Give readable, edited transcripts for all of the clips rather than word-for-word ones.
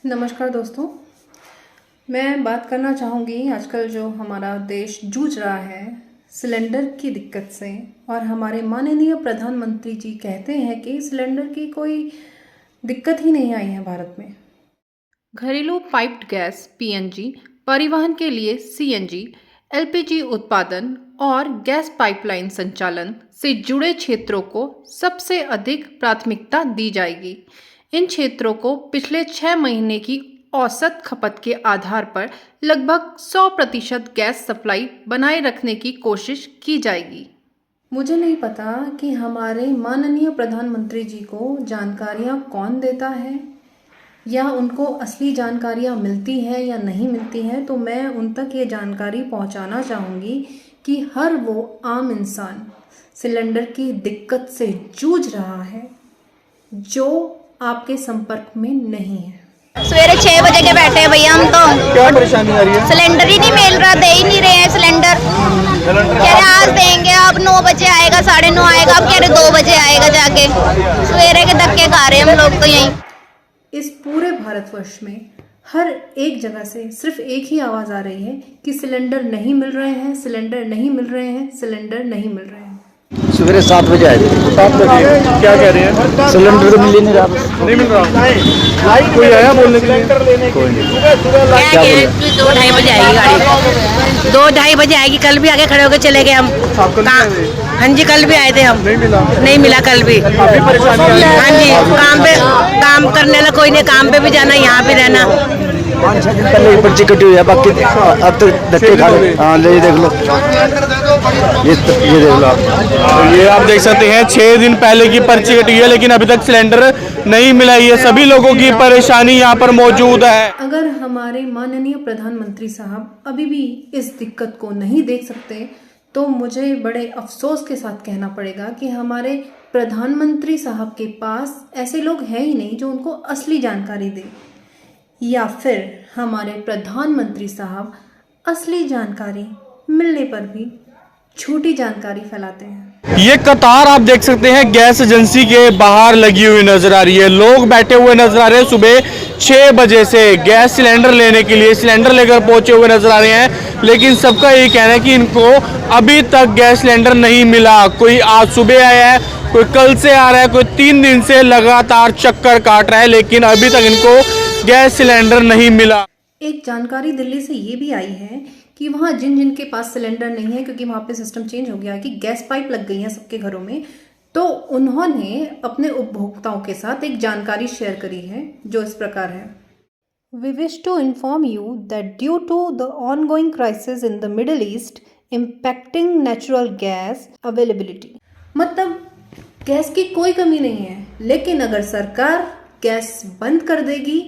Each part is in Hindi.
नमस्कार दोस्तों, मैं बात करना चाहूँगी आजकल जो हमारा देश जूझ रहा है सिलेंडर की दिक्कत से। और हमारे माननीय प्रधानमंत्री जी कहते हैं कि सिलेंडर की कोई दिक्कत ही नहीं आई है भारत में। घरेलू पाइप्ड गैस पीएनजी, परिवहन के लिए सीएनजी, एलपीजी उत्पादन और गैस पाइपलाइन संचालन से जुड़े क्षेत्रों को सबसे अधिक प्राथमिकता दी जाएगी। इन क्षेत्रों को पिछले 6 महीने की औसत खपत के आधार पर लगभग 100% गैस सप्लाई बनाए रखने की कोशिश की जाएगी। मुझे नहीं पता कि हमारे माननीय प्रधानमंत्री जी को जानकारियाँ कौन देता है या उनको असली जानकारियाँ मिलती हैं या नहीं मिलती हैं, तो मैं उन तक ये जानकारी पहुंचाना चाहूँगी कि हर वो आम इंसान सिलेंडर की दिक्कत से जूझ रहा है जो आपके संपर्क में नहीं है। सवेरे 6 बजे के बैठे हैं भैया हम तो। क्या परेशानी आ रही है? सिलेंडर ही नहीं मिल रहा, दे ही नहीं रहे हैं सिलेंडर। कह रहे आज देंगे, अब 9 बजे आएगा, 9:30 आएगा, अब कह रहे 2 बजे आएगा जाके। सवेरे के धक्के खा रहे हैं हम लोग तो यहीं। इस पूरे भारतवर्ष में हर एक जगह से सिर्फ एक ही आवाज़ आ रही है कि सिलेंडर नहीं मिल रहे हैं, सिलेंडर नहीं मिल रहे हैं, सिलेंडर नहीं मिल रहे हैं। सवेरे 7 बजे आए थे। 7 बजे क्या कह रहे हैं? सिलेंडर तो मिल ही नहीं रहा। नहीं मिल रहा। कोई आया बोलने के लिए? कोई नहीं। क्या बोले? 2-2:30 बजे आएगी गाड़ी। 2-2:30 बजे आएगी। कल भी आगे खड़े होकर चले गए हम। हाँ जी, कल भी आए थे हम। नहीं मिला कल भी। हाँ जी, काम करने वाला कोई नहीं, काम पे भी जाना, यहाँ भी रहना। 5-6 दिन पहले ही पर्ची कटी हुई है, बाकी अब तो धक्के खा रहे। हाँ, ले देख लो, ये देख लो आप। तो ये आप देख सकते हैं 6 दिन पहले की पर्ची कटी है, लेकिन अभी तक सिलेंडर नहीं मिला। ये सभी लोगों की परेशानी यहाँ पर मौजूद है। अगर हमारे माननीय प्रधानमंत्री साहब अभी भी इस दिक्कत को नहीं देख सकते तो मुझे बड़े अफसोस के साथ कहना पड़ेगा कि हमारे प्रधानमंत्री साहब के पास ऐसे लोग हैं ही नहीं जो उनको असली जानकारी दें, या फिर हमारे प्रधानमंत्री साहब असली जानकारी मिलने पर भी झूठी जानकारी फैलाते हैं। ये कतार आप देख सकते हैं गैस एजेंसी के बाहर लगी हुई नजर आ रही है। लोग बैठे हुए नजर आ रहे हैं। सुबह 6 बजे से गैस सिलेंडर लेने के लिए सिलेंडर लेकर पहुंचे हुए नजर आ रहे हैं, लेकिन सबका यही कहना है कि इनको अभी तक गैस सिलेंडर नहीं मिला। कोई आज सुबह आया है, कोई कल से आ रहा है, कोई 3 दिन से लगातार चक्कर काट रहा है, लेकिन अभी तक इनको गैस सिलेंडर नहीं मिला। एक जानकारी दिल्ली से ये भी आई है कि वहाँ जिन जिन के पास सिलेंडर नहीं है, क्योंकि वहाँ पे सिस्टम चेंज हो गया है कि गैस पाइप लग गई है सबके घरों में, तो उन्होंने अपने उपभोक्ताओं के साथ एक जानकारी शेयर करी है जो इस प्रकार है। We wish to inform you that due to the ongoing crisis in the Middle East impacting natural gas availability, मतलब गैस की कोई कमी नहीं है, लेकिन अगर सरकार गैस बंद कर देगी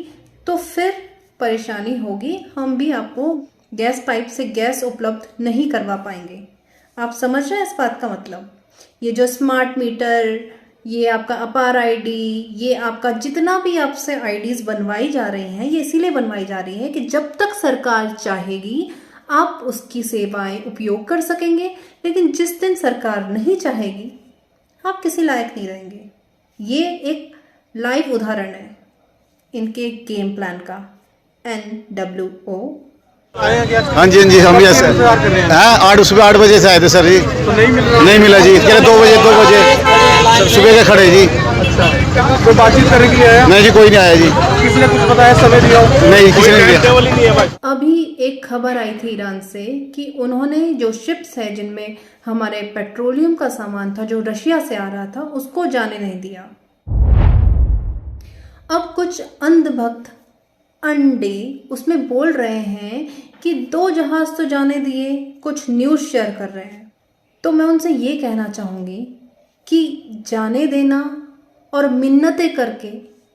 तो फिर परेशानी होगी। हम भी आपको गैस पाइप से गैस उपलब्ध नहीं करवा पाएंगे। आप समझ रहे हैं इस बात का मतलब? ये जो स्मार्ट मीटर, ये आपका अपार आईडी, ये आपका जितना भी आपसे आईडीज बनवाई जा रही हैं, ये इसीलिए बनवाई जा रही है कि जब तक सरकार चाहेगी आप उसकी सेवाएं उपयोग कर सकेंगे, लेकिन जिस दिन सरकार नहीं चाहेगी आप किसी लायक नहीं रहेंगे। ये एक लाइव उदाहरण है इनके गेम प्लान का। NWO। हाँ जी, हम ये सुबह 8 बजे से आए थे सर जी। तो नहीं मिला जी। कह रहे 2 बजे सुबह के खड़े जी। कोई बातचीत करने के लिए आया? नहीं जी, कोई नहीं आया जी। किसी ने कुछ बताया, समय दिया? नहीं, किसी ने नहीं दिया। अभी एक खबर आई थी ईरान से कि उन्होंने जो शिप्स है जिनमें हमारे पेट्रोलियम का सामान था जो रशिया से आ रहा था, उसको जाने नहीं दिया। अब कुछ अंधभक्त अंडे उसमें बोल रहे हैं कि 2 जहाज तो जाने दिए, कुछ न्यूज़ शेयर कर रहे हैं। तो मैं उनसे ये कहना चाहूँगी कि जाने देना और मिन्नतें करके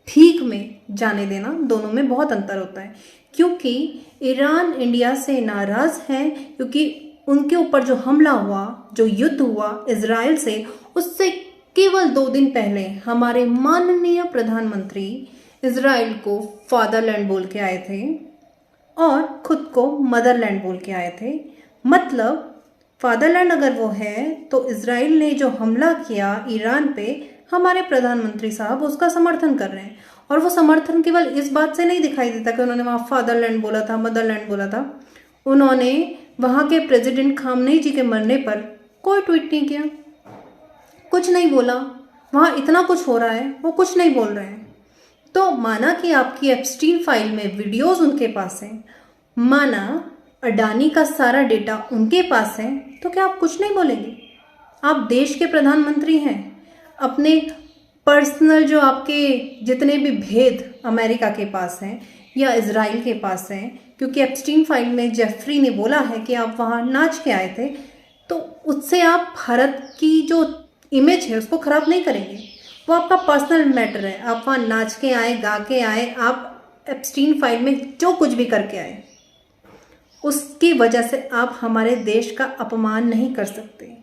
ठीक में जाने देना, दोनों में बहुत अंतर होता है। क्योंकि ईरान इंडिया से नाराज़ है क्योंकि उनके ऊपर जो हमला हुआ, जो युद्ध हुआ इजराइल से, उससे केवल 2 दिन पहले हमारे माननीय प्रधानमंत्री इजराइल को फादरलैंड बोल के आए थे और खुद को मदरलैंड बोल के आए थे। मतलब फादरलैंड अगर वो है तो इजराइल ने जो हमला किया ईरान पे, हमारे प्रधानमंत्री साहब उसका समर्थन कर रहे हैं। और वो समर्थन केवल इस बात से नहीं दिखाई देता कि उन्होंने वहाँ फादरलैंड बोला था, मदरलैंड बोला था। उन्होंने वहाँ के प्रेसिडेंट खामनेई जी के मरने पर कोई ट्वीट नहीं किया, कुछ नहीं बोला। वहाँ इतना कुछ हो रहा है, वो कुछ नहीं बोल रहे हैं। तो माना कि आपकी एप्स्टीन फाइल में वीडियोस उनके पास हैं, माना अडानी का सारा डेटा उनके पास है, तो क्या आप कुछ नहीं बोलेंगे? आप देश के प्रधानमंत्री हैं। अपने पर्सनल जो आपके जितने भी भेद अमेरिका के पास हैं या इजराइल के पास हैं, क्योंकि एप्स्टीन फाइल में जेफरी ने बोला है कि आप वहाँ नाच के आए थे, तो उससे आप भारत की जो इमेज है उसको ख़राब नहीं करेंगे। वो आपका पर्सनल मैटर है। आप वहाँ नाच के आए, गा के आए, आप एप्स्टीन फाइल में जो कुछ भी करके आए, उसकी वजह से आप हमारे देश का अपमान नहीं कर सकते,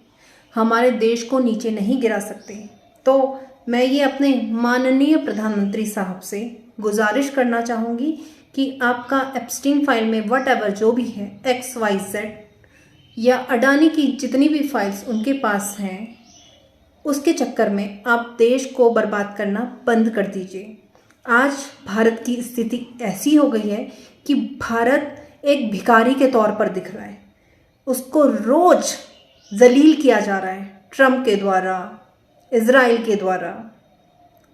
हमारे देश को नीचे नहीं गिरा सकते। तो मैं ये अपने माननीय प्रधानमंत्री साहब से गुजारिश करना चाहूँगी कि आपका एप्स्टीन फाइल में वटएवर जो भी है XYZ या अडानी की जितनी भी फाइल्स उनके पास हैं, उसके चक्कर में आप देश को बर्बाद करना बंद कर दीजिए। आज भारत की स्थिति ऐसी हो गई है कि भारत एक भिखारी के तौर पर दिख रहा है। उसको रोज जलील किया जा रहा है ट्रम्प के द्वारा, इजराइल के द्वारा।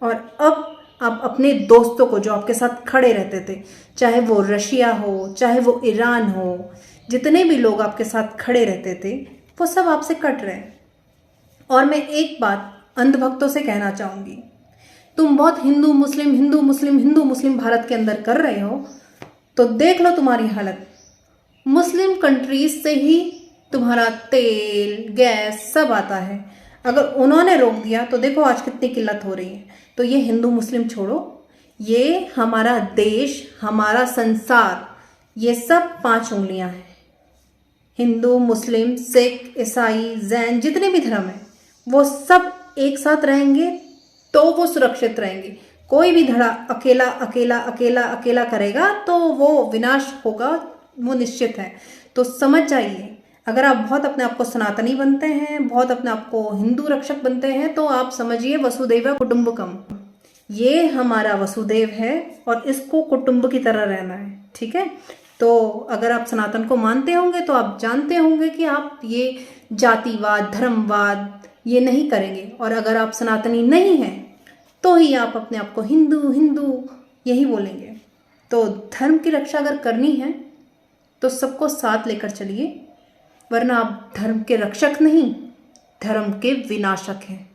और अब आप अपने दोस्तों को जो आपके साथ खड़े रहते थे, चाहे वो रशिया हो, चाहे वो ईरान हो, जितने भी लोग आपके साथ खड़े रहते थे, वो सब आपसे कट रहे हैं। और मैं एक बात अंधभक्तों से कहना चाहूँगी, तुम बहुत हिंदू मुस्लिम हिंदू मुस्लिम हिंदू मुस्लिम भारत के अंदर कर रहे हो, तो देख लो तुम्हारी हालत। मुस्लिम कंट्रीज से ही तुम्हारा तेल, गैस सब आता है। अगर उन्होंने रोक दिया तो देखो आज कितनी किल्लत हो रही है। तो ये हिंदू मुस्लिम छोड़ो, ये हमारा देश, हमारा संसार, ये सब 5 उंगलियां हैं। हिंदू, मुस्लिम, सिख, ईसाई, जैन, जितने भी धर्म हैं, वो सब एक साथ रहेंगे तो वो सुरक्षित रहेंगे। कोई भी धड़ा अकेला अकेला अकेला अकेला करेगा तो वो विनाश होगा, वो निश्चित है। तो समझ जाइए, अगर आप बहुत अपने आप को सनातनी बनते हैं, बहुत अपने आप को हिंदू रक्षक बनते हैं, तो आप समझिए वसुदैव कुटुंबकम, ये हमारा वसुदेव है और इसको कुटुंब की तरह रहना है। ठीक है, तो अगर आप सनातन को मानते होंगे तो आप जानते होंगे कि आप ये जातिवाद, धर्मवाद ये नहीं करेंगे। और अगर आप सनातनी नहीं हैं तो ही आप अपने आप को हिंदू हिंदू यही बोलेंगे। तो धर्म की रक्षा अगर करनी है तो सबको साथ लेकर चलिए, वरना आप धर्म के रक्षक नहीं, धर्म के विनाशक हैं।